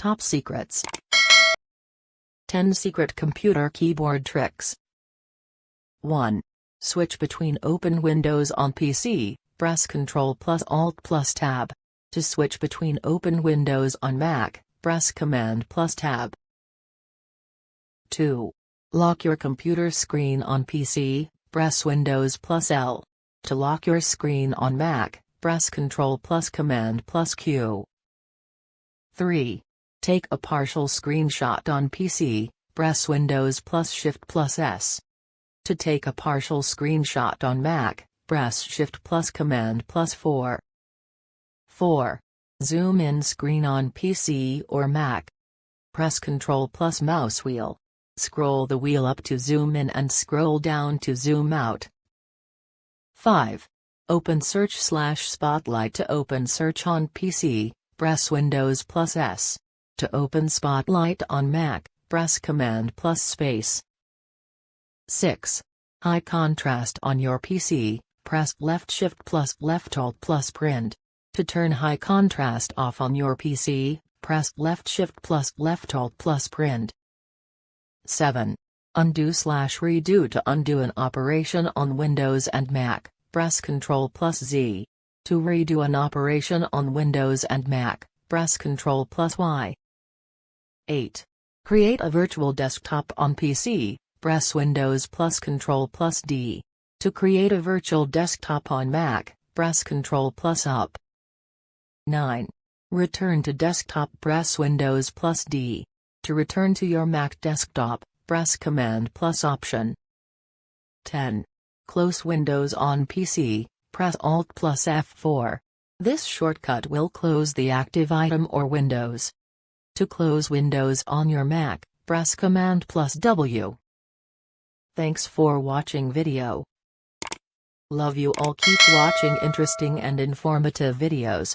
Top secrets. 10 secret computer keyboard tricks. 1. Switch between open windows on PC, press Ctrl+Alt+Tab. To switch between open windows on Mac, press Command+Tab. 2. Lock your computer screen on PC, press Windows+L. To lock your screen on Mac, press Ctrl+Command+Q. 3. Take a partial screenshot on PC, press Windows+Shift+S. To take a partial screenshot on Mac, press Shift+Command+4. 4. Zoom in screen on PC or Mac. Press Ctrl+ mouse wheel. Scroll the wheel up to zoom in and scroll down to zoom out. 5. Open Search/Spotlight. To open Search on PC, press Windows+S. To open Spotlight on Mac, press Command+Space. 6. High contrast on your PC, press left Shift plus left Alt plus Print. To turn high contrast off on your PC, press left Shift plus left Alt plus Print. 7. Undo/redo. To undo an operation on Windows and Mac, press Ctrl+Z. To redo an operation on Windows and Mac, press Ctrl+Y. 8. Create a virtual desktop on PC, press Windows plus Ctrl+D. To create a virtual desktop on Mac, press Ctrl+Up. 9. Return to desktop. Press Windows+D. To return to your Mac desktop, press Command+Option. 10. Close Windows on PC, press Alt+F4. This shortcut will close the active item or Windows. To close Windows on your Mac, press Command+W. Thanks for watching video. Love you all. Keep watching interesting and informative videos.